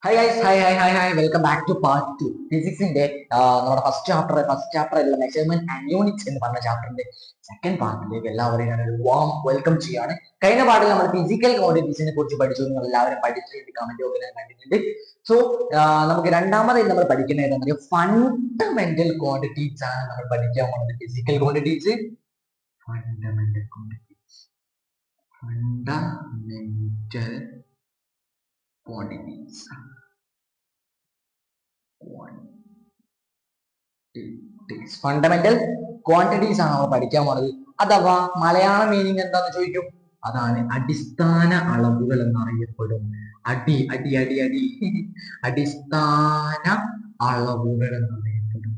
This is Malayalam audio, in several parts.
Hi guys, hi welcome back to part 2 ഫിസിക്സിന്റെ നമ്മുടെ ഫസ്റ്റ് ചാപ്റ്റർ ഉള്ള മെഷർമെന്റ് ആൻഡ് യൂണിറ്റ്സ് എന്ന് പറഞ്ഞ ചാപ്റ്ററിന്റെ സെക്കൻഡ് പാർട്ടിലേക്ക് എല്ലാവരെയും ഞാനൊരു വാം വെൽക്കം ചെയ്യാണ്. കഴിഞ്ഞ പാർട്ടിൽ നമ്മൾ ഫിസിക്കൽ ക്വാണ്ടിറ്റീസിനെ കുറിച്ച് പഠിച്ചു. നിങ്ങൾ എല്ലാവരും പഠിച്ചിട്ടുണ്ട്, കമന്റ് ഒക്കെ ഞാൻ കണ്ടിട്ടുണ്ട്. സോ നമുക്ക് രണ്ടാമതായി നമ്മൾ പഠിക്കുന്ന ഏതാണെന്ന് ഫണ്ടമെന്റൽ ക്വാണ്ടിറ്റീസ് ആണ് നമ്മൾ പഠിക്കാൻ പോകുന്നത്. Physical quantities, fundamental quantities, fundamental quantities fundamental quantities ആണ് നമ്മൾ പഠിക്കാൻ പോകുന്നത്. അഥവാ മലയാള മീനിങ് എന്താന്ന് ചോദിക്കും. അതാണ് അടിസ്ഥാന അളവുകൾ എന്നറിയപ്പെടും. അടി അടി അടി അടി അടിസ്ഥാന അളവുകൾ എന്നറിയപ്പെടും.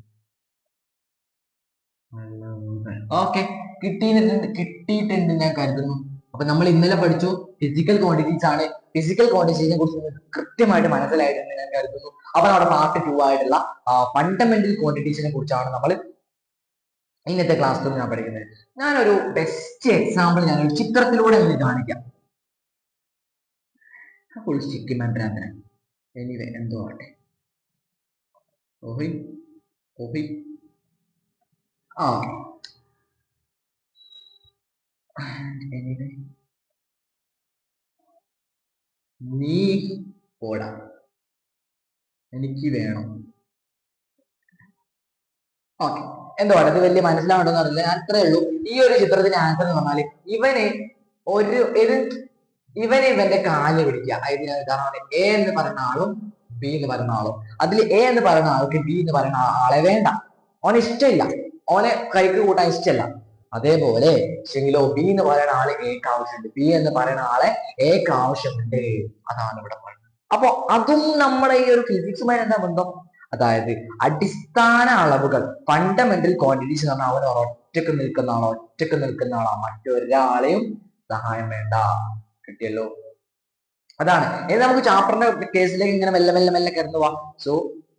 ഓക്കെ, കിട്ടിയിട്ടുണ്ട് ഞാൻ കരുതുന്നു. അപ്പൊ നമ്മൾ ഇന്നലെ പഠിച്ചു ഫിസിക്കൽ ക്വാണ്ടിറ്റീസ് ആണ്. ഫിസിക്കൽ ക്വാണ്ടിറ്റീസിനെ കുറിച്ച് നിങ്ങൾക്ക് കൃത്യമായിട്ട് മനസ്സിലായിട്ടുണ്ട് ഞാൻ കരുതുന്നു. അപ്പൊ നമ്മുടെ പാർട്ട് 2 ആയിട്ടുള്ള ഫണ്ടമെന്റൽ ക്വാണ്ടിറ്റീസിനെ കുറിച്ചാണ് നമ്മൾ ഇന്നത്തെ ക്ലാസ്സിൽ ഞാൻ പഠിക്കുന്നത്. ഞാനൊരു ബെസ്റ്റ് എക്സാമ്പിൾ ഞാനൊരു ചിത്രത്തിലൂടെ നിങ്ങൾക്ക് കാണിക്കാം. ഫുൾ സ്റ്റിക്ക് മന്ത്രാന്തര എനിവേ എന്തോ ആട്ടെ. എനിവേ നീ പോടാ, എനിക്ക് വേണം. ഓക്കെ, എന്തോ അത് വലിയ മനസ്സിലാവണമെന്ന് അറിയില്ല. ഞാൻ അത്രേ ഉള്ളൂ. ഈ ഒരു ചിത്രത്തിന്റെ ആൻസർ എന്ന് പറഞ്ഞാല് ഇവന്റെ കാല് പിടിക്കുക. ഉദാഹരണം എ എന്ന് പറയുന്ന ആളും ബി എന്ന് പറയുന്ന ആളും. അതിൽ എ എന്ന് പറയുന്ന ആൾക്ക് ബി എന്ന് പറയുന്ന ആളെ വേണ്ട, ഓന് ഇഷ്ടമില്ല, ഓനെ കൈക്ക് കൂട്ടാൻ ഇഷ്ടമല്ല. അതേപോലെ ശരിയിലോ ബി എന്ന് പറയുന്ന ആള് എക്ക് ആവശ്യമുണ്ട്, ബി എന്ന് പറയുന്ന ആളെ എക്ക് ആവശ്യമുണ്ട്. അതാണ് ഇവിടെ പറയുന്നത്. അപ്പൊ അതും നമ്മുടെ ഈ ഒരു ഫിസിക്സുമായി എന്താ ബന്ധം? അതായത് അടിസ്ഥാന അളവുകൾ, ഫണ്ടമെന്റൽ ക്വാണ്ടിറ്റീസ് എന്ന് പറഞ്ഞാൽ അവൻ ഒറ്റക്ക് നിൽക്കുന്ന ആളാ, മറ്റൊരാളെയും സഹായം വേണ്ട. കിട്ടിയല്ലോ? അതാണ്. ഇനി നമുക്ക് ചാപ്റ്ററിന്റെ കേസിലേക്ക് ഇങ്ങനെ മെല്ലെ മെല്ലെ കടന്നു പോവാം. സോ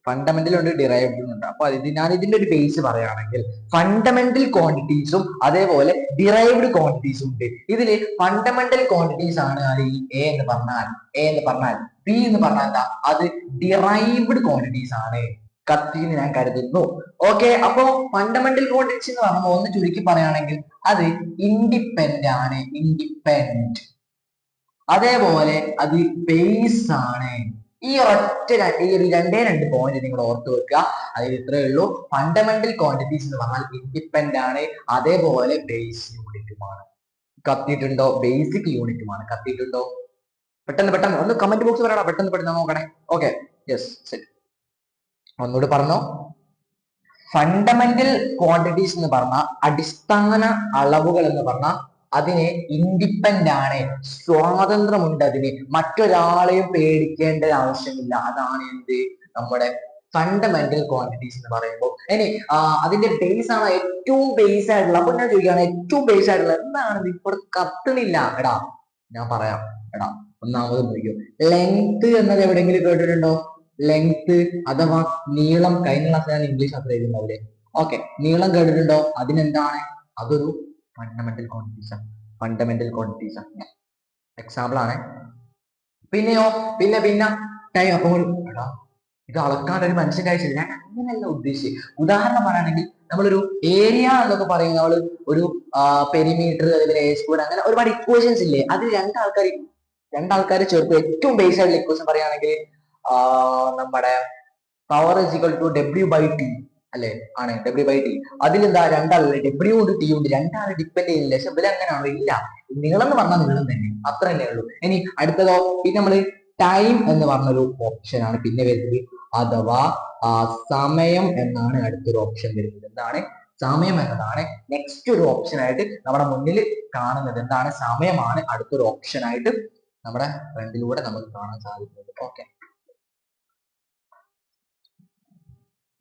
ഫണ്ടമെന്റൽ ഉണ്ട്, ഡിറൈവ്ഡ് ഉണ്ട്. അപ്പൊ ഞാൻ ഇതിന്റെ ഒരു ബേസ് പറയുകയാണെങ്കിൽ ഫണ്ടമെന്റൽ ക്വാണ്ടിറ്റീസും അതേപോലെ ഡിറൈവ്ഡ് ക്വാണ്ടിറ്റീസും ഉണ്ട്. ഇതില് ഫണ്ടമെന്റൽ ക്വാണ്ടിറ്റീസ് ആണ് ഈ എ എന്ന് പറഞ്ഞാൽ ബി എന്ന് പറഞ്ഞാൽ എന്താ, അത് ഡിറൈവ്ഡ് ക്വാണ്ടിറ്റീസ് ആണ്. കത്തിന്ന് ഞാൻ കരുതുന്നു. ഓക്കെ, അപ്പോ ഫണ്ടമെന്റൽ ക്വാണ്ടിറ്റീസ് എന്ന് പറയുമ്പോൾ ഒന്ന് ചുരുക്കി പറയുകയാണെങ്കിൽ അത് ഇൻഡിപെൻഡന്റ് ആണ്, ഇൻഡിപെൻഡന്റ്. അതേപോലെ അത് ബേസ് ആണ്. ഈ ഒരു രണ്ട് പോയിന്റ് നിങ്ങൾ ഓർത്ത് വെക്കുക. അതിൽ ഇത്രയേ ഉള്ളൂ. ഫണ്ടമെന്റൽ ക്വാണ്ടിറ്റീസ് എന്ന് പറഞ്ഞാൽ ഇൻഡിപെൻഡന്റ് ആണ്, അതേപോലെ ബേസ് യൂണിറ്റുമാണ്. കത്തിയിട്ടുണ്ടോ? ബേസിക് യൂണിറ്റുമാണ്. കത്തിയിട്ടുണ്ടോ? പെട്ടെന്ന് ഒന്ന് കമന്റ് ബോക്സ് പറയണം. പെട്ടെന്ന് നോക്കണേ. ഓക്കെ, യെസ്, ശരി. ഒന്നുകൂടി പറഞ്ഞോ. ഫണ്ടമെന്റൽ ക്വാണ്ടിറ്റീസ് എന്ന് പറഞ്ഞാൽ അടിസ്ഥാന അളവുകൾ എന്ന് പറഞ്ഞാൽ അതിനെ ഇൻഡിപെൻഡന്റ് ആണ്, സ്വാതന്ത്ര്യമുണ്ട്, അതിന് മറ്റൊരാളെയും പേടിക്കേണ്ട ആവശ്യമില്ല. അതാണ് എന്ത്, നമ്മുടെ ഫണ്ടമെന്റൽ ക്വാണ്ടിറ്റീസ് എന്ന് പറയുമ്പോൾ. ഇനി അതിന്റെ ബേസ് ആണ് ഏറ്റവും ബേസ് ആയിട്ടുള്ള. അപ്പൊ ഞാൻ ചോദിക്കുകയാണ്, ഏറ്റവും ബേസ് ആയിട്ടുള്ള എന്താണ്? ഇപ്പോൾ കത്തണില്ല. എടാ ഞാൻ പറയാം. ഒന്നാമത് നോക്കിയോ, ലെങ്ത് എന്നത് എവിടെയെങ്കിലും കേട്ടിട്ടുണ്ടോ? ലെങ്ത് അഥവാ നീളം. കഴിഞ്ഞ ക്ലാസ് ഞാൻ ഇംഗ്ലീഷ് അത്ര എഴുതുന്നുണ്ടാവില്ലേ? ഓക്കെ, നീളം കേട്ടിട്ടുണ്ടോ? അതിനെന്താണ്? അതൊരു ഫണ്ടമെന്റൽ ക്വാണ്ടിറ്റീസ് ആണ്. എക്സാമ്പിൾ ആണ്. പിന്നെയോ പിന്നെ ടൈം. അപ്പോൾ ഇത് അളക്കാൻ ഒരു മനുഷ്യന്റെ ആവശ്യമില്ല. ഞാൻ അങ്ങനെയല്ല ഉദ്ദേശിച്ചത്. ഉദാഹരണം പറയുകയാണെങ്കിൽ നമ്മളൊരു ഏരിയ എന്നൊക്കെ പറയും, നമ്മൾ ഒരു പെരിമീറ്റർ, അതേപോലെ എ സ്ക്വയർ, അങ്ങനെ ഒരുപാട് ഇക്വേഷൻസ് ഇല്ലേ? അതിൽ രണ്ടാൾക്കാർ ചേർത്ത് ഏറ്റവും ബേസ് ആയിട്ടുള്ള ഇക്വേഷൻ പറയുകയാണെങ്കിൽ നമ്മുടെ power is equal to W/T അല്ലെ? ആണ് W/T. അതിലെന്താ, രണ്ടാളല്ലേ, W ഉണ്ട് T ഉണ്ട്, രണ്ടാളെ ഡിപ്പെൻഡ് ചെയ്യുന്നില്ല. പക്ഷെ ഇതിൽ അങ്ങനെയാണോ? ഇല്ല. നീളം എന്ന് പറഞ്ഞാൽ നീളം തന്നെ, അത്ര തന്നെ ഉള്ളൂ. ഇനി അടുത്തതോ, പിന്നെ നമ്മള് ടൈം എന്ന് പറഞ്ഞൊരു ഓപ്ഷൻ ആണ് പിന്നെ വരുന്നത്. അഥവാ സമയം എന്നാണ് അടുത്തൊരു ഓപ്ഷൻ വരുന്നത്. എന്താണ്? സമയം എന്നതാണ് നെക്സ്റ്റ് ഒരു ഓപ്ഷൻ ആയിട്ട് നമ്മുടെ മുന്നിൽ കാണുന്നത്. എന്താണ്? സമയമാണ് അടുത്തൊരു ഓപ്ഷൻ ആയിട്ട് നമ്മുടെ ഫ്രണ്ടിലൂടെ നമുക്ക് കാണാൻ സാധിക്കുന്നത്. ഓക്കെ,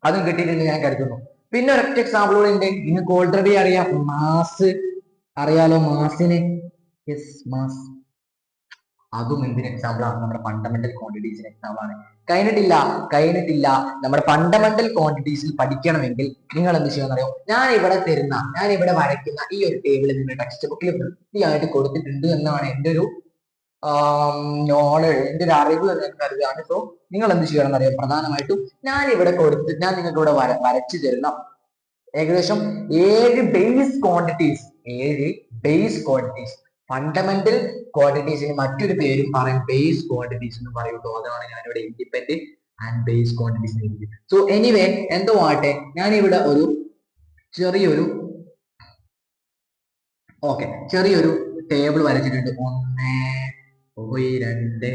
അതും കിട്ടിയിട്ടുണ്ട് ഞാൻ കരുതുന്നു. പിന്നെ ഒരൊറ്റ എക്സാമ്പിൾ കൂടെ ഉണ്ട്. നിങ്ങൾക്ക് ഓൾറെഡി അറിയാം, മാസ് അറിയാലോ, മാസിന്. Yes, mass. അതും എന്തിന് എക്സാമ്പിൾ ആണ്? നമ്മുടെ ഫണ്ടമെന്റൽ ക്വാണ്ടിറ്റീസിന് എക്സാമ്പിൾ ആണ്. കഴിഞ്ഞിട്ടില്ല. നമ്മുടെ ഫണ്ടമെന്റൽ ക്വാണ്ടിറ്റീസിൽ പഠിക്കണമെങ്കിൽ നിങ്ങൾ എന്ത് ചെയ്യുമെന്ന് അറിയോ? ഞാൻ ഇവിടെ വരയ്ക്കുന്ന ഈ ഒരു ടേബിൾ നിങ്ങളുടെ ടെക്സ്റ്റ് ബുക്കിൽ വൃത്തിയായിട്ട് കൊടുത്തിട്ടുണ്ട് എന്നാണ് എൻ്റെ ഒരു നോളജ്, എന്റെ ഒരു അറിവ് എന്ന് ഞാൻ കരുതുകയാണ്. സോ നിങ്ങൾ എന്ത് ചെയ്യണം എന്നറിയാം, പ്രധാനമായിട്ടും ഞാൻ നിങ്ങൾക്ക് ഇവിടെ വരച്ചു തരുന്ന ഏകദേശം 7 ബേസ് ക്വാണ്ടിറ്റീസ് ഫണ്ടമെന്റൽ ക്വാണ്ടിറ്റീസിന് മറ്റൊരു പേരും പറയും ബേസ് ക്വാണ്ടിറ്റീസ് എന്ന് പറയുള്ളൂ. അതാണ് ഞാനിവിടെ independent and base quantities. So anyway എന്തോ ആട്ടെ, ഞാനിവിടെ ഒരു ചെറിയൊരു ചെറിയൊരു ടേബിൾ വരച്ചിട്ടുണ്ട്. 1, 2,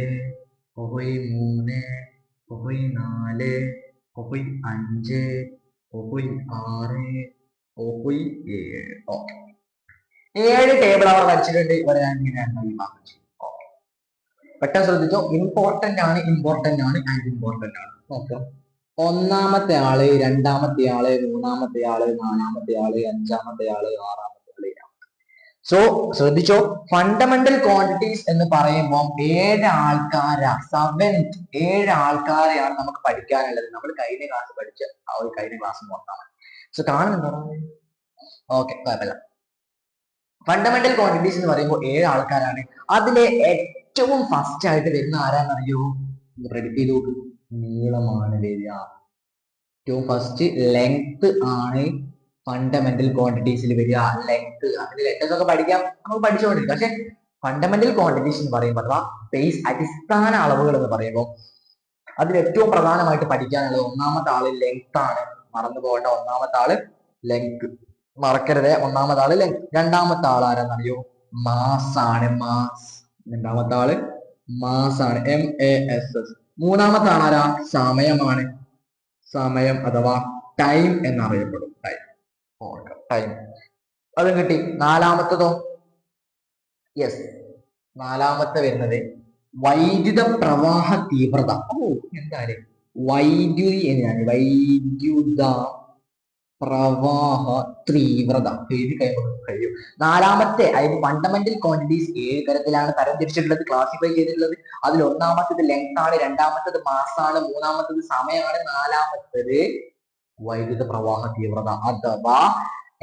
3, 4, 5, 6, 7. ഓക്കെ, 7 ടേബിൾ അവർ വരച്ചിട്ടുണ്ട്. ഇവിടെ ഞാൻ ഇങ്ങനെയാണ് ഈ ഭാഗം. പെട്ടെന്ന് ശ്രദ്ധിച്ചോ, ഇമ്പോർട്ടന്റ് ആണ് ആൻഡ് ഇമ്പോർട്ടന്റ് ആണ്. നോക്കാം, ഒന്നാമത്തെ ആള്, രണ്ടാമത്തെ ആള്, മൂന്നാമത്തെ ആള്, നാലാമത്തെ ആള്, അഞ്ചാമത്തെ ആള്, ആറാമത്തെ ആള്. സോ ശ്രദ്ധിച്ചോ, ഫണ്ടമെന്റൽ ക്വാണ്ടിറ്റീസ് എന്ന് പറയുമ്പോൾ 7 ആൾക്കാരെയാണ് നമുക്ക് പഠിക്കാനുള്ളത്. നമ്മൾ കഴിഞ്ഞ ക്ലാസ് പഠിച്ച ആ ഒരു കഴിഞ്ഞ ക്ലാസ് നോക്കാം. സോ കാണുന്നുണ്ടോ? ഓക്കെ, കുഴപ്പമില്ല. ഫണ്ടമെന്റൽ ക്വാണ്ടിറ്റീസ് എന്ന് പറയുമ്പോൾ 7 ആൾക്കാരാണ്. അതിലെ ഏറ്റവും ഫസ്റ്റ് ആയിട്ട് വരുന്ന ആരാന്നറിയോ? പ്രെഡിക്റ്റ് ചെയ്ത് നോക്ക്. നീളമാണ് വരിക. ഏറ്റവും ഫസ്റ്റ് ലെങ്ത് ആണ് ഫണ്ടമെന്റൽ ക്വാണ്ടിറ്റീസിൽ വരിക. ലെങ്ത്, അതിന്റെ ലെറ്റേഴ്സ് ഒക്കെ പഠിക്കാം, നമുക്ക് പഠിച്ചുകൊണ്ടിരിക്കും. പക്ഷെ ഫണ്ടമെന്റൽ ക്വാണ്ടിറ്റീസ് എന്ന് പറയുമ്പോൾ അഥവാ ബേസ് അടിസ്ഥാന അളവുകൾ എന്ന് പറയുമ്പോൾ അതിൽ ഏറ്റവും പ്രധാനമായിട്ട് പഠിക്കാനുള്ളത് ഒന്നാമത്തെ ആള് ലെങ്ത് ആണ്. മറന്നു പോകേണ്ട, ഒന്നാമത്തെ ആള് ലെങ്ത് മറക്കരുത്. ഒന്നാമത്തെ ആള് ലെങ്ത്. രണ്ടാമത്തെ ആൾ ആരാന്നറിയോ? മാസ് ആണ്. രണ്ടാമത്തെ ആള് മാസ് ആണ്, MASS. മൂന്നാമത്തെ ആളാരാ? സമയമാണ്. സമയം അഥവാ ടൈം എന്നറിയപ്പെടും. ടൈം അതും കിട്ടി. നാലാമത്തതോ? യെസ്, നാലാമത്തെ വരുന്നത് വൈദ്യുത പ്രവാഹ തീവ്രത. എന്താണ് വൈദ്യുതി എന്നാണ്? വൈദ്യുത പ്രവാഹ തീവ്രത എഴുതി കഴിയും. നാലാമത്തെ, അതായത് ഫണ്ടമെന്റൽ ക്വാണ്ടിറ്റീസ് 7 തരത്തിലാണ് തരംതിരിച്ചിട്ടുള്ളത്, ക്ലാസിഫൈ ചെയ്തിട്ടുള്ളത്. അതിൽ ഒന്നാമത്തത് ലെങ്ത് ആണ്, രണ്ടാമത്തത് മാസ് ആണ്, മൂന്നാമത്തത് സമയമാണ്, നാലാമത്തത് വൈദ്യുത പ്രവാഹ തീവ്രത അഥവാ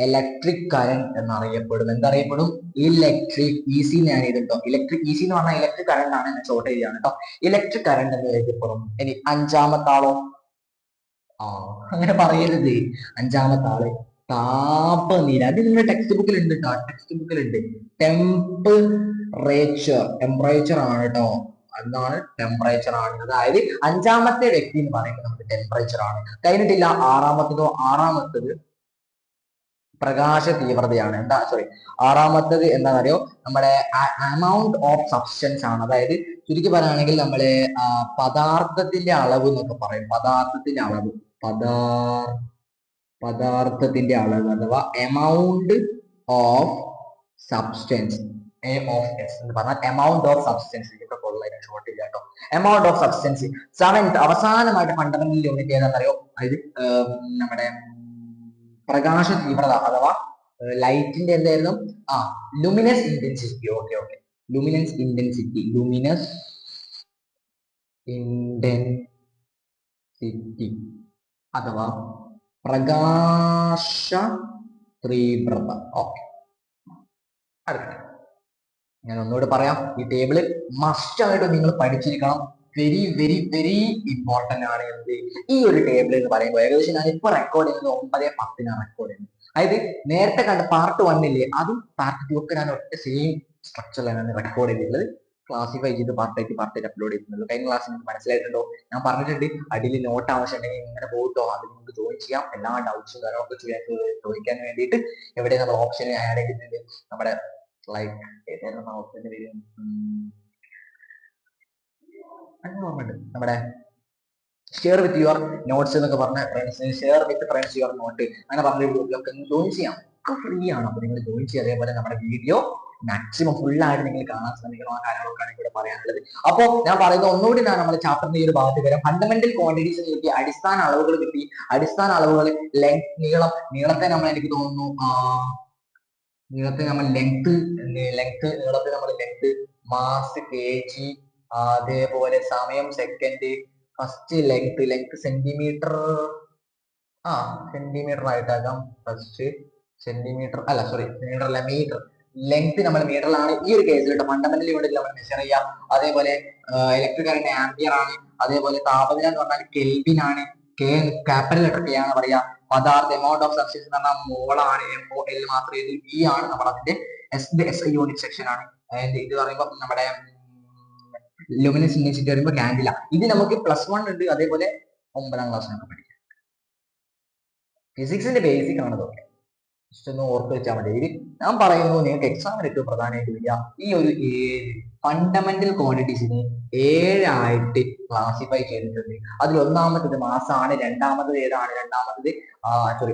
ഇലക്ട്രിക് കറന്റ് എന്നറിയപ്പെടും. എന്തറിയപ്പെടും? ഇലക്ട്രിക് ഈസി ഞാൻ എഴുതുട്ടോ. ഇലക്ട്രിക് ഈസി എന്ന് പറഞ്ഞാൽ ഇലക്ട്രിക് കറന്റ് ആണ്, ഞാൻ ഷോർട്ട് എഴുതിയാണ് കേട്ടോ. ഇലക്ട്രിക് കറന്റ് എന്ന് എഴുതപ്പെടും. ഇനി അഞ്ചാമത്തെ ആളോ? അങ്ങനെ പറയരുത്. അഞ്ചാമത്തെ ആള് താപനില. അത് നിങ്ങളുടെ ടെക്സ്റ്റ് ബുക്കിൽ ഉണ്ട് കേട്ടോ. ടെക്സ്റ്റ് ബുക്കിൽ ഉണ്ട്. ടെമ്പറേച്ചർ ആണ് കേട്ടോ. എന്താണ്? ടെമ്പറേച്ചർ ആണ്. അതായത് അഞ്ചാമത്തെ വ്യക്തി എന്ന് പറയുന്നത് നമുക്ക് ടെമ്പറേച്ചർ ആണ്. കഴിഞ്ഞിട്ടില്ല. ആറാമത്തത് പ്രകാശ തീവ്രതയാണ്. ആറാമത്തത് എന്താണെന്നറിയോ? നമ്മുടെ amount ഓഫ് സബ്സ്റ്റൻസ് ആണ്. അതായത് ചുരുക്കി പറയുകയാണെങ്കിൽ നമ്മളെ പദാർത്ഥത്തിന്റെ അളവ് എന്നൊക്കെ പറയും. പദാർത്ഥത്തിന്റെ അളവ് അഥവാ എമൗണ്ട് ഓഫ് സബ്സ്റ്റൻസ്. AOS എന്ന് പറഞ്ഞാൽ എമൗണ്ട് ഓഫ് സബ്സ്റ്റൻസ്. ഇതൊക്കെ കൊള്ളാൻ ഷോർട്ട് ഇല്ല കേട്ടോ. Amount of substance. സെവൻത്, അവസാനമായിട്ട് ഫണ്ടമെന്റൽ യൂണിറ്റ് ഏതാണെന്നറിയോ? അത് നമ്മുടെ പ്രകാശ തീവ്രത അഥവാ ലൈറ്റിന്റെ എന്തായിരുന്നു? Luminous intensity. Okay, luminous intensity അഥവാ പ്രകാശ തീവ്രത. ഓക്കെ, അടുത്ത ഞാൻ ഒന്നുകൂടെ പറയാം. ഈ ടേബിള് മസ്റ്റ് ആയിട്ട് നിങ്ങൾ പഠിച്ചിരിക്കണം. വെരി വെരി വെരി ഇമ്പോർട്ടന്റ് ആണ്. ഈ ഒരു ടേബിൾ എന്ന് പറയുമ്പോൾ ഏകദേശം ഞാൻ ഇപ്പൊ റെക്കോർഡ് ചെയ്യുന്നത് 9:10 റെക്കോർഡ് ചെയ്യുന്നത്. അതായത് നേരത്തെ കണ്ട പാർട്ട് 1 ഇല്ലേ, അതും പാർട്ട് 2 ഒക്കെ ഞാൻ ഒറ്റ സെയിം സ്ട്രക്ചറിലാണ് റെക്കോർഡ് ചെയ്തിട്ടുള്ളത്. ക്ലാസിഫൈ ചെയ്ത് പാർട്ടായിട്ട് അപ്ലോഡ് ചെയ്തിട്ടുള്ളത്. കഴിഞ്ഞ ക്ലാസ്സിൽ നിങ്ങൾക്ക് മനസ്സിലായിട്ടുണ്ടോ? ഞാൻ പറഞ്ഞിട്ടുണ്ട് അടിയിൽ നോട്ട് ആവശ്യമുണ്ടെങ്കിൽ ഇങ്ങനെ പോയിട്ടോ, അതിൽ നിങ്ങൾക്ക് ജോയിൻ ചെയ്യാം. എല്ലാ ഡൗട്ട്സും കാര്യങ്ങളൊക്കെ ചോദിക്കാൻ വേണ്ടിയിട്ട് എവിടെ നമ്മൾ ഓപ്ഷൻ ആഡ് ചെയ്തിട്ടുണ്ട്. നമ്മുടെ ലൈക്ക് ഏതായിരുന്നു ഓപ്ഷന്റെ പേര്? നമ്മുടെ ഷെയർ വിത്ത് യുവർ നോട്ട്സ് എന്നൊക്കെ പറഞ്ഞ friends, share with friends your note അങ്ങനെ പറഞ്ഞ ഗ്രൂപ്പിലൊക്കെ ജോയിൻ ചെയ്യാം. ഒക്കെ ഫ്രീ ആണ്. അപ്പൊ നിങ്ങൾ ജോയിൻ ചെയ്യുക. അതേപോലെ നമ്മുടെ വീഡിയോ മാക്സിമം ഫുള്ളായിട്ട് നിങ്ങൾ കാണാൻ ശ്രമിക്കണം. ആ കാര്യങ്ങളൊക്കെയാണ് ഇവിടെ പറയാനുള്ളത്. അപ്പോൾ ഞാൻ പറയുന്നത് ഒന്നുകൂടി നമ്മുടെ ചാപ്റ്ററിന്റെ ഈ ഒരു ഭാഗത്ത് വരാം. ഫണ്ടമെന്റൽ ക്വാണ്ടിറ്റീസ് കിട്ടി, അടിസ്ഥാന അളവുകൾ കിട്ടി. അടിസ്ഥാന അളവുകൾ നീളത്തെ നമ്മൾ എനിക്ക് തോന്നുന്നു നീളത്തെ നമ്മൾ ലെങ്ത് മാസ് kg, അതേപോലെ സമയം second. First length centimetre centimetre ആയിട്ടാകാം. ഫസ്റ്റ് സെന്റിമീറ്റർ അല്ല, സോറി സെന്റിമീറ്റർ അല്ല, മീറ്റർ. ലെങ്ത് നമ്മൾ മീറ്ററിലാണ് ഈ ഒരു കേസിൽ കേട്ടോ. ഫണ്ടമെന്റൽ യൂണിറ്റിൽ നമ്മൾ മെഷർ ചെയ്യാം. അതേപോലെ ഇലക്ട്രിക് കറന്റ് ആംപിയർ ആണ്. അതേപോലെ താപനില എന്ന് പറഞ്ഞാൽ കെൽവിൻ ആണ്. ക്യാപിറ്റൽ ലെറ്റർ കെ ആണ് പറയാ. പദാർത്ഥ എമൗണ്ട് ഓഫ് സബ്സ്റ്റൻസ് എന്ന് പറഞ്ഞാൽ മോളാണ്. MOL മാത്രം എഴുതി. ഇ ആണ് നമ്മൾ അതിന്റെ SI യൂണിറ്റ് സെക്ഷൻ ആണ്. ഇത് പറയുമ്പോൾ നമ്മുടെ ലുമിനസ് ഇന്റൻസിറ്റി പറയുമ്പോൾ കാൻഡില. ഇത് നമുക്ക് +1 ഉണ്ട്. അതേപോലെ 9ാം ക്ലാസ്സിനൊക്കെ പഠിക്കാം. ഫിസിക്സിന്റെ ബേസിക് ആണ് ഇതൊക്കെ. ജസ്റ്റ് ഒന്ന് ഓർത്ത് വെച്ചാൽ മതി. ഇത് ഞാൻ പറയുന്നു നിങ്ങൾക്ക് എക്സാമിന് ഏറ്റവും പ്രധാനമായിട്ട് വരിക ഈ ഒരു 7 ഫണ്ടമെന്റൽ ക്വാണ്ടിറ്റീസിനെ 7 ആയിട്ട് ക്ലാസിഫൈ ചെയ്തിട്ടുണ്ട്. അതിൽ ഒന്നാമത്തത് മാസമാണ്, രണ്ടാമത്തത് ഏതാണ്,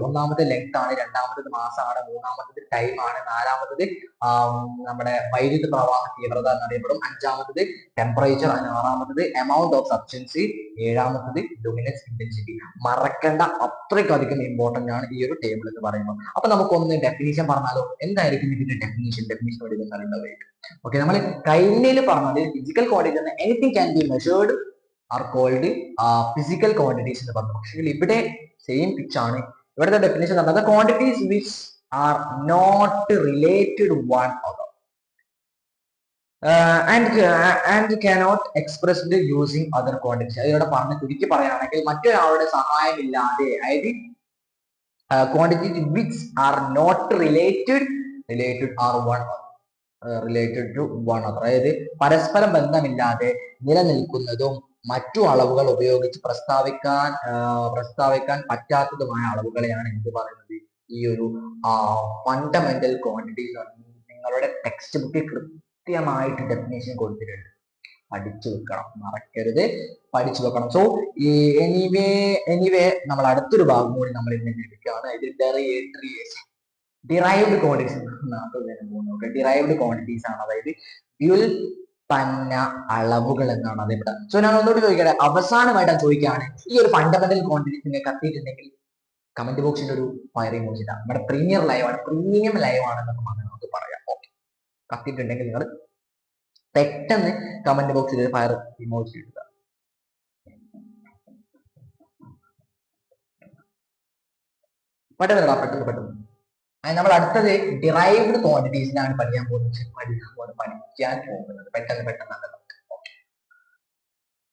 ഒന്നാമത്തെ ലെങ്ത് ആണ്, രണ്ടാമത്തത് മാസമാണ്, മൂന്നാമത്തത് ടൈം ആണ്, നാലാമത്തത് നമ്മുടെ വൈദ്യുത പ്രവാഹ തീവ്രത എന്നറിയപ്പെടും, അഞ്ചാമത്തത് ടെമ്പറേച്ചർ, ആറാമത്തത് എമൗണ്ട് ഓഫ് സബ്സ്റ്റൻസ്, ഏഴാമത്തത് ലുമിനസ് ഇന്റൻസിറ്റി. മറക്കേണ്ട, അത്രയ്ക്കധികം ഇമ്പോർട്ടന്റ് ആണ് ഈ ഒരു ടേബിൾ എന്ന് പറയുമ്പോൾ. അപ്പൊ നമുക്കൊന്ന് ഡെഫിനിഷൻ പറഞ്ഞാലോ. എന്തായിരിക്കും ഇതിന്റെ ഡെഫിനിഷൻ എടുക്കുന്നുണ്ടാവുക. ഓക്കെ, നമ്മൾ കഴിഞ്ഞതിൽ പറഞ്ഞത് physical quantity anything can be measured are called physical quantities എന്ന് പറഞ്ഞു. പക്ഷേ ഇവിടെ സെയിം പിച്ച് ആണ്. ഇവിടുത്തെ ഡെഫിനേഷൻ പറഞ്ഞത് quantities which are not related one other and cannot expressed using other quantities. അതിവിടെ പറഞ്ഞ് ചുരുക്കി പറയുകയാണെങ്കിൽ മറ്റൊരാളുടെ സഹായമില്ലാതെ, അതായത് quantities which are not related are one related to one other, അതായത് പരസ്പരം ബന്ധമില്ലാതെ നിലനിൽക്കുന്നതും മറ്റു അളവുകൾ ഉപയോഗിച്ച് പ്രസ്താവിക്കാൻ പറ്റാത്തതുമായ അളവുകളെയാണ് എന്ത് പറയുന്നത്, ഈ ഒരു ഫണ്ടമെന്റൽ ക്വാണ്ടിറ്റീസ്. നിങ്ങളുടെ ടെക്സ്റ്റ് ബുക്കിൽ കൃത്യമായിട്ട് ഡെഫിനേഷൻ കൊടുത്തിട്ടുണ്ട്. പഠിച്ചു വെക്കണം, മറക്കരുത്, പഠിച്ചു വെക്കണം. സോ എനിവേ നമ്മൾ അടുത്തൊരു ഭാഗം കൂടി നമ്മൾ ഇന്ന് എടുക്കുകയാണ്. ഇത് ഡിറൈവ്ഡ് ക്വാണ്ടിറ്റീസ്. ഡിറൈവ്ഡ് ക്വാണ്ടിറ്റീസ് ആണ്, അതായത് വ്യുൽപ്പന്ന അളവുകൾ എന്നാണ് അതേപോലെ. സോ ഞാൻ ഒന്നുകൂടി ചോദിക്കട്ടെ, അവസാനമായിട്ടാണ് ചോദിക്കുകയാണ്, ഈ ഒരു ഫണ്ടമെന്റൽ ക്വാണ്ടിറ്റീസിനെ കത്തിയിട്ടുണ്ടെങ്കിൽ കമന്റ് ബോക്സിൽ ഒരു ഫയർ ഇമോജി ഇടാം. നമ്മുടെ പ്രീമിയം ലൈവ് ആണ് നമുക്ക് പറയാം. ഓക്കെ, കത്തിയിട്ടുണ്ടെങ്കിൽ നിങ്ങൾ പെട്ടെന്ന് കമന്റ് ബോക്സിൽ ഫയർ ഇമോജി ഇടുക. പെട്ടെന്ന്. നമ്മൾ അടുത്തത് ഡിറൈവ്ഡ് ക്വാണ്ടിറ്റീസിനാണ് പഠിക്കാൻ പോകുന്നത്.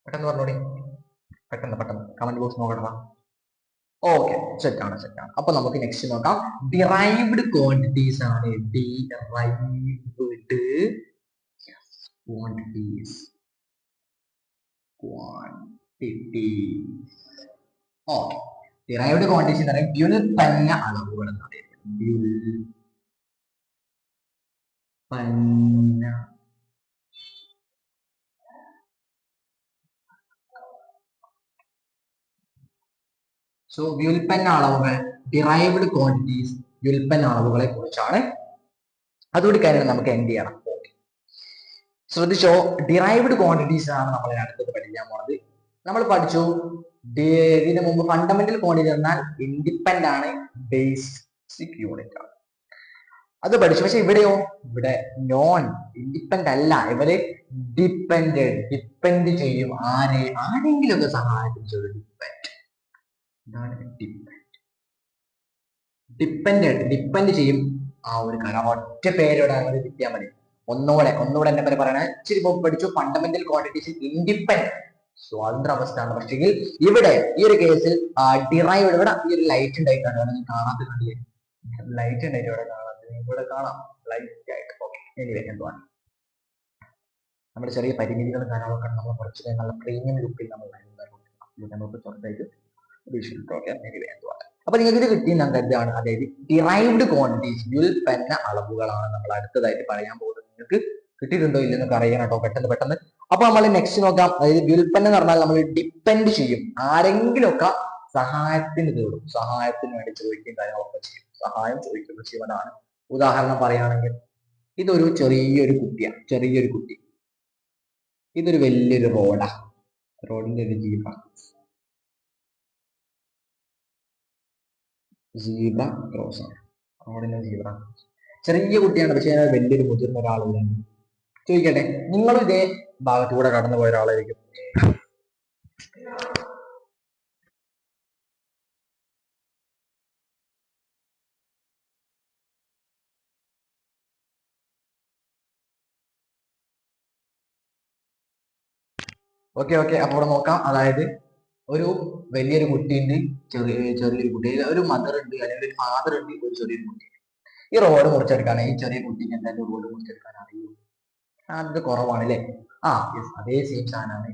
പെട്ടെന്ന് പറഞ്ഞോടി, പെട്ടെന്ന് കമന്റ് ബോക്സ് നോക്കണം. ഓക്കെ, സെറ്റാണ്. അപ്പൊ നമുക്ക് നെക്സ്റ്റ് നോക്കാം. ഡിറൈവ്ഡ് ക്വാണ്ടിറ്റീസ് ആണ്. ഓക്കെ, ഡിറൈവ്ഡ് ക്വാണ്ടിറ്റീസ് എന്ന് പറയുന്നത് വ്യുൽപ്പന്ന അളവുകൾ എന്ന് പറയുന്നത്. സോ വ്യുൽപ്പന്ന അളവുകൾ, ഡിറൈവ്ഡ് ക്വാണ്ടിറ്റീസ്, വ്യുൽപ്പന്ന അളവുകളെ കുറിച്ചാണ്. അതുകൂടി കാര്യം നമുക്ക് എന്ത് ചെയ്യണം. ശ്രദ്ധിച്ചോ, ഡിറൈവ്ഡ് ക്വാണ്ടിറ്റീസ് ആണ് നമ്മൾ അടുത്തത് പഠിക്കാൻ പോണത്. നമ്മൾ പഠിച്ചു ഇതിനു മുമ്പ് ഫണ്ടമെന്റൽ ക്വാണ്ടിറ്റി എന്നാൽ ഇൻഡിപെൻഡന്റ് ആണ്, ബേസിക് യൂണിറ്റ് ആണ്, അത് പഠിച്ചു. പക്ഷെ ഇവിടെ നോൺ ഇൻഡിപെൻഡന്റ് അല്ല, ഇവര് ഡിപ്പെൻഡ് ചെയ്യും. ആരെങ്കിലും ഒക്കെ സഹായത്തിന് ചെയ്യും. ഡിപ്പെൻഡ് ചെയ്യും ആ ഒരു കാര്യം. ഒറ്റ പേരോടെ അങ്ങനെ കിട്ടിയാൽ മതി. ഒന്നുകൂടെ എന്നെ പേര് പറയണേ. ഇച്ചിരി പഠിച്ചു. ഫണ്ടമെന്റൽ ക്വാണ്ടിറ്റീസ് ഇൻഡിപെൻഡന്റ്, സ്വതന്ത്ര അവസ്ഥയാണ്. പക്ഷേ ഇവിടെ ഈ ഒരു കേസിൽ ഡിറൈവ്ഡ്, ഇവിടെ ഈ ഒരു ലൈറ്റ് ഉണ്ടായിട്ടാണ് കാണാത്ത കണ്ടില്ലേ, ലൈറ്റ് ഉണ്ടായിട്ട് ഇവിടെ കാണാം ലൈറ്റ് ആയിട്ട്. ഓക്കെ, എന്തുവാണ് നമ്മുടെ ചെറിയ പരിമിതികളും കാര്യങ്ങളൊക്കെ നമ്മൾ കുറച്ച് നല്ല പ്രീമിയം ലുക്കിൽ നമ്മൾ നമുക്ക് ചെറുതായിട്ട് എന്തുവാണ്. അപ്പൊ നിങ്ങൾക്ക് ഇത് കിട്ടി ഞാൻ കരുതാണ്. അതായത് ഡിറൈവ്ഡ് ക്വാണ്ടിറ്റീസ്, വ്യുൽപ്പന്ന അളവുകളാണ് നമ്മൾ അടുത്തതായിട്ട് പറയാൻ പോകുന്നത്. നിങ്ങൾക്ക് കിട്ടിയിട്ടുണ്ടോ ഇല്ലെന്നൊക്കെ അറിയണം കേട്ടോ, പെട്ടെന്ന്. അപ്പൊ നമ്മൾ നെക്സ്റ്റ് നോക്കാം. അതായത് വ്യുൽപ്പന്നം എന്ന് പറഞ്ഞാൽ നമ്മൾ ഡിപ്പെൻഡ് ചെയ്യും, ആരെങ്കിലുമൊക്കെ സഹായത്തിന് തേടും, സഹായത്തിന് വേണ്ടി ചോദിക്കുകയും കാര്യങ്ങളൊക്കെ ചെയ്യും. സഹായം ചോദിക്കുന്ന ജീവനാണ്. ഉദാഹരണം പറയുകയാണെങ്കിൽ ഇതൊരു ചെറിയൊരു കുട്ടി, ഇതൊരു വലിയൊരു റോഡിന്റെ ഒരു സീബ്ര ക്രോസ് ആണ്. റോഡിന്റെ സീബ്ര ചെറിയ കുട്ടിയാണ്, പക്ഷെ വലിയൊരു മുതിർന്ന ഒരാളില്ല. ചോദിക്കട്ടെ, നിങ്ങളും ഇതേ ഭാഗത്തൂടെ കടന്നു പോയ ഒരാളായിരിക്കും. ഓക്കെ ഓക്കെ, അപ്പൊ ഇവിടെ നോക്കാം. അതായത് ഒരു വലിയൊരു കുട്ടിയുണ്ട്, ചെറിയൊരു കുട്ടി, ഒരു മദർ ഉണ്ട്, അല്ലെങ്കിൽ ഒരു ഫാദർ ഉണ്ട്, ഒരു ചെറിയൊരു കുട്ടി. ഈ റോഡ് മുറിച്ചെടുക്കാൻ ഈ ചെറിയ കുട്ടിക്ക് എന്തായാലും റോഡ് മുറിച്ചെടുക്കാൻ അറിയൂ? സാധ്യത കുറവാണ് അല്ലേ? ആ യെസ്, അതേ സെയിം സാധനമാണ്,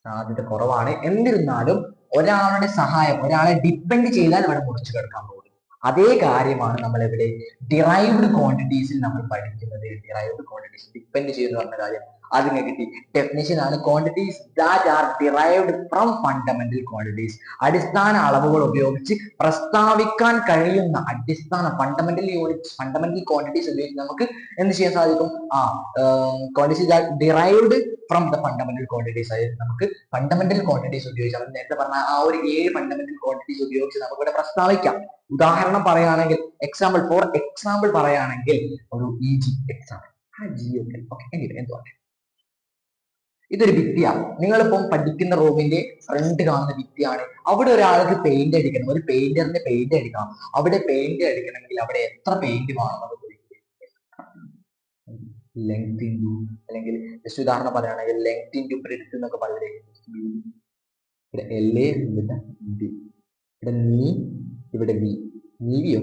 സാധ്യത കുറവാണ്. എന്നിരുന്നാലും ഒരാളുടെ സഹായം, ഒരാളെ ഡിപ്പെൻഡ് ചെയ്താൽ ഇവിടെ മുറിച്ചു കിടക്കാൻ പോകും. അതേ കാര്യമാണ് നമ്മൾ ഇവിടെ ഡിറൈവ്ഡ് ക്വാണ്ടിറ്റീസിൽ നമ്മൾ പഠിക്കുന്നത്. ഡിറൈവ്ഡ് ക്വാണ്ടിറ്റീസ് ഡിപ്പെൻഡ് ചെയ്യുന്ന പറഞ്ഞ കാര്യം അതിനെ കിട്ടി. ഡെഫിനിഷൻ ആണ് quantities that are derived from fundamental quantities. അടിസ്ഥാന അളവുകൾ ഉപയോഗിച്ച് പ്രസ്താവിക്കാൻ കഴിയുന്ന അടിസ്ഥാന ഫണ്ടമെന്റൽ യൂണിറ്റ്സ്, ഫണ്ടമെന്റൽ ക്വാണ്ടിറ്റീസ് ഉപയോഗിച്ച് നമുക്ക് എന്ത് ചെയ്യാൻ സാധിക്കും? Quantities that derived from the fundamental quantities. അതായത് നമുക്ക് ഫണ്ടമെന്റൽ ക്വാണ്ടിറ്റീസ് ഉപയോഗിച്ച്, അത് നേരത്തെ പറഞ്ഞ ആ ഒരു 7 ഫണ്ടമെന്റൽ ക്വാണ്ടിറ്റീസ് ഉപയോഗിച്ച് നമുക്ക് ഇവിടെ പ്രസ്താവിക്കാം. ഉദാഹരണം പറയുകയാണെങ്കിൽ, ഫോർ എക്സാമ്പിൾ പറയുകയാണെങ്കിൽ, ഒരു ഇ.ജി. എക്സാമ്പിൾ എന്തുവാ, ഇതൊരു ഭിത്തിയാണ്. നിങ്ങളിപ്പം പഠിക്കുന്ന റൂമിന്റെ ഫ്രണ്ട് കാണുന്ന ഭിത്തിയാണ്. അവിടെ ഒരാൾക്ക് പെയിന്റ് അടിക്കണം, ഒരു പെയിന്ററിന് പെയിന്റ് അടിക്കണം. അവിടെ പെയിന്റ് അടിക്കണമെങ്കിൽ അവിടെ എത്ര പെയിന്റ് വേണം? ലെങ്ത് ഇൻറ്റു, അല്ലെങ്കിൽ ജസ്റ്റ് ഉദാഹരണം പറയുകയാണെങ്കിൽ ലെങ്ത് ഇൻറ്റു ബ്രെഡ്ത്ത് എന്നൊക്കെ പറയില്ലേ? ഇവിടെ എൽ.എ, ഇവിടെ ബി, ഇവിടെ നീ, ഇവിടെ ബി. നീവിയോ?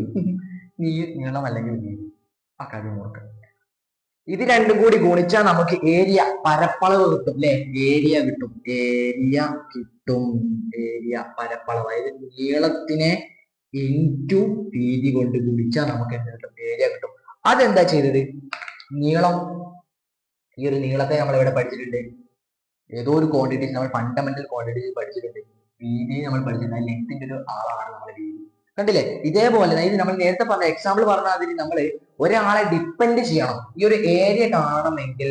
നീ നീളം അല്ലെങ്കിൽ വീതി, ആ കാര്യം നോക്കാം. ഇത് രണ്ടും കൂടി ഗുണിച്ചാൽ നമുക്ക് ഏരിയ, പരപ്പളവ് കിട്ടും അല്ലെ? ഏരിയ കിട്ടും, ഏരിയ കിട്ടും, ഏരിയ പരപ്പളവ്. അതായത് നീളത്തിനെ ഇൻറ്റു വീതി കൊണ്ട് ഗുണിച്ചാൽ നമുക്ക് എന്ത് കിട്ടും? ഏരിയ കിട്ടും. അതെന്താ ചെയ്തത്? നീളം, ഈ ഒരു നീളത്തെ നമ്മൾ ഇവിടെ പഠിച്ചിട്ടുണ്ട്, ഏതോ ഒരു ക്വാണ്ടിറ്റീസ് നമ്മൾ ഫണ്ടമെന്റൽ ക്വാണ്ടിറ്റീസ് പഠിച്ചിട്ടുണ്ട്. വീതി നമ്മൾ പഠിച്ചിട്ടുണ്ട്, ലെങ്ത്തിന്റെ ഒരു ആളാണ് നമ്മുടെ വീതി. കണ്ടില്ലേ? ഇതേപോലെ ഇത് നമ്മൾ നേരത്തെ പറഞ്ഞ എക്സാമ്പിൾ പറഞ്ഞ അതിന് നമ്മൾ ഒരാളെ ഡിപ്പെൻഡ് ചെയ്യണം. ഈ ഒരു ഏരിയ കാണണമെങ്കിൽ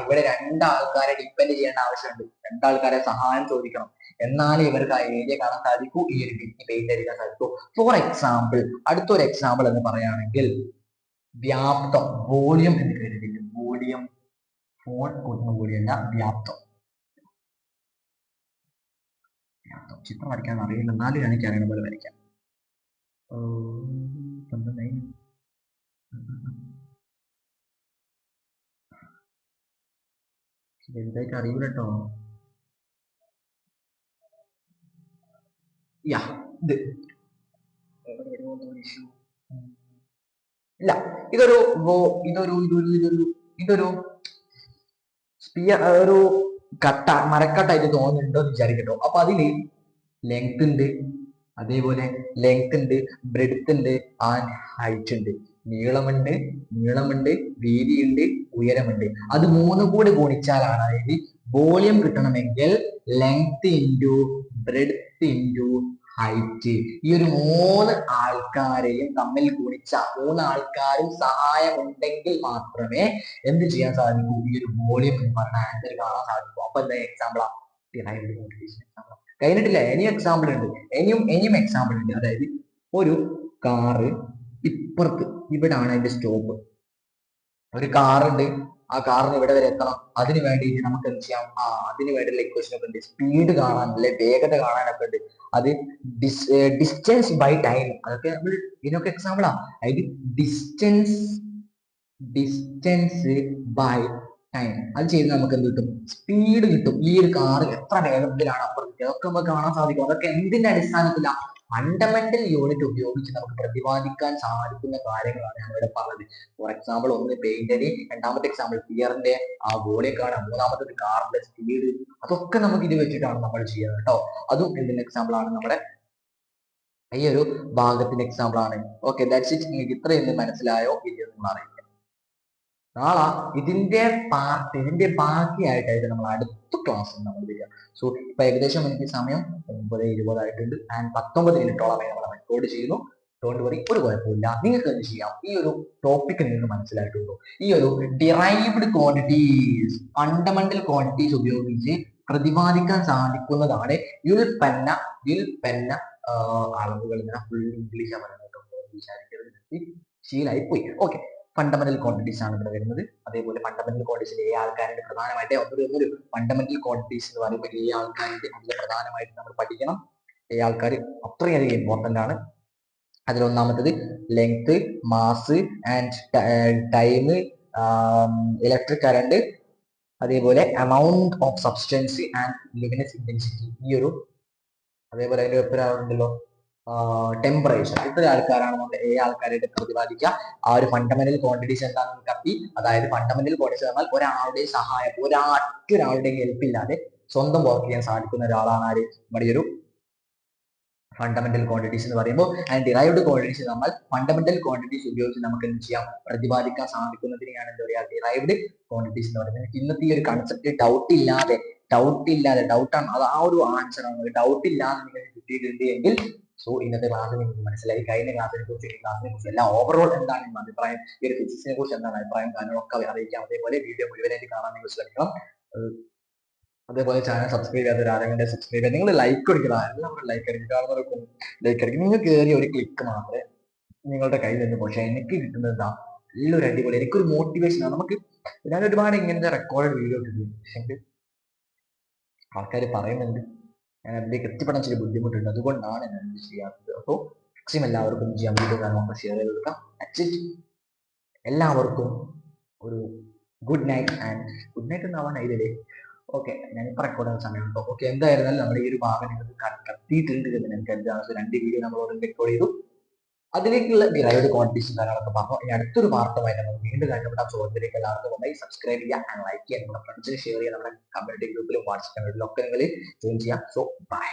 ഇവിടെ 2 ആൾക്കാരെ ഡിപ്പെൻഡ് ചെയ്യേണ്ട ആവശ്യമുണ്ട്. 2 ആൾക്കാരെ സഹായം ചോദിക്കണം, എന്നാലേ ഇവർക്ക് ആ ഏരിയ കാണാൻ സാധിക്കൂ, ഈ ഒരു ഭിത്തി പെയിന്റ് അടിക്കാൻ സാധിക്കൂ. ഫോർ എക്സാമ്പിൾ, അടുത്തൊരു എക്സാമ്പിൾ എന്ന് പറയുകയാണെങ്കിൽ വ്യാപ്തം, വോളിയം എന്ന് കരുതില്ല, വോളിയം, ഫോൺ കൂട്ടുന്ന കൂടിയല്ല, വ്യാപ്തം. ചിത്രം വരയ്ക്കാൻ അറിയില്ല, എന്നാലും എനിക്ക് അറിയണ പോലെ വരയ്ക്കാം. വലുതായിട്ട് അറിയില്ല കേട്ടോ. ഇത് ഇല്ല, ഇതൊരു ഇതൊരു ഇതൊരു ഇതൊരു ഇതൊരു ഒരു കട്ട, മരക്കട്ടായിട്ട് തോന്നുന്നുണ്ടോ എന്ന് വിചാരിക്കട്ടോ. അപ്പൊ അതില് ലെങ്ത് ഉണ്ട്, അതേപോലെ ലെങ്ത് ഉണ്ട്, ബ്രെഡ്ത്ത് ഉണ്ട്, ആൻഡ് ഹൈറ്റ് ഉണ്ട്. നീളമുണ്ട്, വീതിയുണ്ട്, ഉയരമുണ്ട്. അത് 3 കൂടി ഗുണിച്ചാലാണ്, അതായത് വോളിയം കിട്ടണമെങ്കിൽ length into breadth into height, ഈ ഒരു 3 ആൾക്കാരെയും തമ്മിൽ ഗുണിച്ച 3 ആൾക്കാരും സഹായം ഉണ്ടെങ്കിൽ മാത്രമേ എന്ത് ചെയ്യാൻ സാധിക്കൂ? ഈ ഒരു വോളിയം എന്ന് പറഞ്ഞ ആൻസർ കാണാൻ സാധിക്കൂ. അപ്പൊ എന്താ എക്സാമ്പിളാ? ഡിറൈവ്ഡ് ക്വാണ്ടിറ്റീസ് എക്സാമ്പിൾ കഴിഞ്ഞിട്ടില്ല, ഇനിയും എക്സാമ്പിൾ ഉണ്ട്, ഇനിയും എക്സാമ്പിൾ ഉണ്ട്. അതായത് ഒരു കാറ് ഇപ്പുറത്ത്, ഇവിടാണ് അതിന്റെ സ്റ്റോപ്പ്. ഒരു കാറുണ്ട്, ആ കാറിന് ഇവിടെ വരെ എത്തണം. അതിന് വേണ്ടിയിട്ട് നമുക്ക് എന്ത് ചെയ്യാം? അതിന് വേണ്ടിയുള്ള ഇക്വേഷൻ ഒക്കെ ഉണ്ട്. സ്പീഡ് കാണാൻ, അല്ലെ വേഗത കാണാനൊക്കെ ഉണ്ട്. അത് ഡിസ്റ്റൻസ് ബൈ ടൈം, അതൊക്കെ നമ്മൾ ഇതിനൊക്കെ എക്സാമ്പിളാ. അതായത് ഡിസ്റ്റൻസ് ബൈ ടൈം, അത് ചെയ്ത് നമുക്ക് എന്ത് കിട്ടും? സ്പീഡ് കിട്ടും. ഈ ഒരു കാർ എത്ര വേഗത്തിലാണ് അപ്പുറത്ത്, അതൊക്കെ നമുക്ക് കാണാൻ സാധിക്കും. അതൊക്കെ എന്തിന്റെ അടിസ്ഥാനത്തിലാണ്? ഫണ്ടമെന്റൽ യൂണിറ്റ് ഉപയോഗിച്ച് നമുക്ക് പ്രതിപാദിക്കാൻ സാധിക്കുന്ന കാര്യങ്ങളാണ് ഞാൻ ഇവിടെ പറഞ്ഞത്. ഫോർ എക്സാമ്പിൾ, ഒന്ന് പെയിന്ററി, രണ്ടാമത്തെ എക്സാമ്പിൾ ഗിയറിന്റെ ആ വോളിയം കാണാം, മൂന്നാമത്തത് കാറിന്റെ സ്പീഡ്. അതൊക്കെ നമുക്ക് ഇത് വെച്ചിട്ടാണ് നമ്മൾ ചെയ്യുന്നത് കേട്ടോ. അതും എന്തിന്റെ എക്സാമ്പിൾ ആണ്? നമ്മുടെ ഈ ഒരു ഭാഗത്തിന്റെ എക്സാമ്പിൾ ആണ്. Okay, that's it. നിങ്ങൾക്ക് ഇത്രയൊന്നും മനസ്സിലായോ ഇല്ലയോ എന്ന് അറിയില്ല. നാളെ ഇതിന്റെ ബാക്കിയായിട്ടായിട്ട് നമ്മൾ അടുത്ത ക്ലാസ്സിൽ നമ്മൾ വരിക. സോ ഇപ്പൊ ഏകദേശം എനിക്ക് സമയം 9:20 ആയിട്ടുണ്ട്. ആൻഡ് 19 മിനിറ്റോളമായി നമ്മൾ റെക്കോർഡ് ചെയ്യുന്നു. ഡോണ്ട് വറി, ഒരു കുഴപ്പമില്ല. നിങ്ങൾക്ക് എന്ത് ചെയ്യാം? ഈ ഒരു ടോപ്പിക് നിങ്ങൾക്ക് മനസ്സിലായിട്ടുണ്ടോ? ഈ ഒരു ഡിറൈവ്ഡ് ക്വാണ്ടിറ്റീസ്, ഫണ്ടമെന്റൽ ക്വാണ്ടിറ്റീസ് ഉപയോഗിച്ച് പ്രതിപാദിക്കാൻ സാധിക്കുന്നതാണ് വ്യുൽപ്പന്ന അളവുകൾ. ഫുൾ ഇംഗ്ലീഷാണ് പറയുന്നത്, വിചാരിക്കരുത്, ശീലായി പോയി. ഓക്കെ, ഫണ്ടമെന്റൽ ക്വാണ്ടിറ്റീസ് ആണ് ഇവിടെ വരുന്നത്. അതേപോലെ ഫണ്ടമെന്റൽ ക്വാണ്ടിറ്റീസിൽ ഈ ആൾക്കാരുടെ പ്രധാനമായിട്ട് ഒന്നൊരു ഫണ്ടമെന്റൽ ക്വാണ്ടിറ്റീസ് എന്ന് പറയുമ്പോൾ ഈ ആൾക്കാരുടെ അതിൽ പ്രധാനമായിട്ട് നമ്മൾ പഠിക്കണം. ഈ ആൾക്കാർ അത്രയധികം ഇമ്പോർട്ടന്റ് ആണ്. അതിലൊന്നാമത്തത് length, mass and time, electric current, അതേപോലെ amount of substance and luminous intensity, ഈ ഒരു അതേപോലെ അതിന്റെ ഒപ്പരാളുണ്ടല്ലോ ടെമ്പറേച്ചർ. ഇത്ര ആൾക്കാരാണ് നമ്മൾ ആൾക്കാരായിട്ട് പ്രതിപാദിക്കുക. ആ ഒരു ഫണ്ടമെന്റൽ ക്വാണ്ടിറ്റീസ് എന്താണെന്ന് കത്തി. അതായത് ഫണ്ടമെന്റൽ ക്വാണ്ടിറ്റീസ് പറഞ്ഞാൽ ഒരാളുടെ സഹായം, ഒരാളുടെ ഹെൽപ്പ് ഇല്ലാതെ സ്വന്തം വർക്ക് ചെയ്യാൻ സാധിക്കുന്ന ഒരാളാണ് ആര്, നമ്മുടെ ഈ ഒരു ഫണ്ടമെന്റൽ ക്വാണ്ടിറ്റീസ് എന്ന് പറയുമ്പോൾ. ആൻഡ് ഡിറൈവ്ഡ് ക്വാണ്ടിറ്റീസ് നമ്മൾ ഫണ്ടമെന്റൽ ക്വാണ്ടിറ്റീസ് ഉപയോഗിച്ച് നമുക്ക് എന്ത് ചെയ്യാം, പ്രതിപാദിക്കാൻ സാധിക്കുന്നതിനെയാണ് എന്താ പറയുക, ഡിറൈവ്ഡ് ക്വാണ്ടിറ്റീസ് എന്ന് പറയുന്നത്. ഇന്നത്തെ ഈ ഒരു കൺസെപ്റ്റ് ഡൗട്ട് ഇല്ലാതെ ഡൗട്ടാണ് അത്, ആ ഒരു ആൻസർ ആണ്, ഡൗട്ട് ഇല്ലാതെ നിങ്ങൾക്ക് കിട്ടിയിട്ടുണ്ട് എങ്കിൽ സോ ഇന്നത്തെ ക്ലാസ് നിങ്ങൾക്ക് മനസ്സിലായി. കഴിഞ്ഞ ക്ലാസ്സിനെ കുറിച്ച് എല്ലാം ഓവറോൾ എന്താണ് അഭിപ്രായം, ഈ ഒരു ഫിസിക്സിനെ കുറിച്ച് എന്താണ് അഭിപ്രായം, കാര്യങ്ങളൊക്കെ അറിയിക്കാം. അതേപോലെ വീഡിയോ മുഴുവനായിട്ട് കാണാൻ നിങ്ങൾ ശ്രമിക്കണം. അതേപോലെ ചാനൽ സബ്സ്ക്രൈബ് ചെയ്യാത്ത ആരെങ്കിലും സബ്സ്ക്രൈബ് ചെയ്യാം. നിങ്ങൾ ലൈക്ക് അടിക്കുക, എല്ലാവരും ലൈക്ക് അടിക്കുക, കാണുന്നവർക്കും ലൈക്ക് അടിക്കും. നിങ്ങൾ കയറിയ ഒരു ക്ലിക്ക് മാത്രമേ നിങ്ങളുടെ കയ്യിൽ നിന്ന്, പക്ഷേ എനിക്ക് കിട്ടുന്നത് നല്ലൊരു അടിപൊളി, എനിക്കൊരു മോട്ടിവേഷൻ ആണ്. നമുക്ക് ഞാൻ ഒരുപാട് ഇങ്ങനത്തെ റെക്കോർഡ് വീഡിയോ ഇട്ടിട്ടുണ്ട്, പക്ഷെ ആൾക്കാർ പറയുന്നുണ്ട് ഞാൻ അതിലേക്ക് എത്തിപ്പെടാൻ ചില ബുദ്ധിമുട്ടുണ്ട്, അതുകൊണ്ടാണ് ഞാൻ ഇത് ചെയ്യാത്തത്. അപ്പോൾ മാക്സിമം എല്ലാവർക്കും ചെയ്യാൻ വീഡിയോ കാര്യങ്ങളൊക്കെ ഷെയർ ചെയ്ത് കൊടുക്കാം. എല്ലാവർക്കും ഒരു good night. And good night എന്നാവാൻ ഇതിലേ ഓക്കെ, ഞാൻ ഇപ്പൊ റെക്കോർഡ് ചെയ്യുന്ന സമയം കേട്ടോ. ഓക്കെ, എന്തായിരുന്നാലും നമ്മുടെ ഈ ഒരു ഭാഗം നിങ്ങൾക്ക് കത്തിയിട്ടുണ്ട് എന്ന് ഞാൻ കരുതാണ്. 2 വീഡിയോ നമ്മളോട് റെക്കോർഡ് ചെയ്തു, അതിലേക്കുള്ള ഡിറൈവ്ഡ് ക്വാണ്ടിറ്റീസും കാര്യങ്ങളൊക്കെ പറഞ്ഞു. ഇനി അടുത്തൊരു വാർത്തമായി നമ്മൾ വീണ്ടും കണ്ടുപിടാൻ. ചോദ്യത്തിലേക്ക് എല്ലാവർക്കും നന്നായി സബ്സ്ക്രൈബ് ചെയ്യുക, ആൻഡ് ലൈക്ക് ചെയ്യുക, നമ്മുടെ ഫ്രണ്ട്സിന് ഷെയർ ചെയ്യുക, നമ്മുടെ കമ്മ്യൂണിറ്റി ഗ്രൂപ്പിലും വാട്സ്ആപ്പ് കമ്മ്യൂണിറ്റിയിലും ഒക്കെ നിങ്ങൾ ജോയിൻ ചെയ്യാം. So by.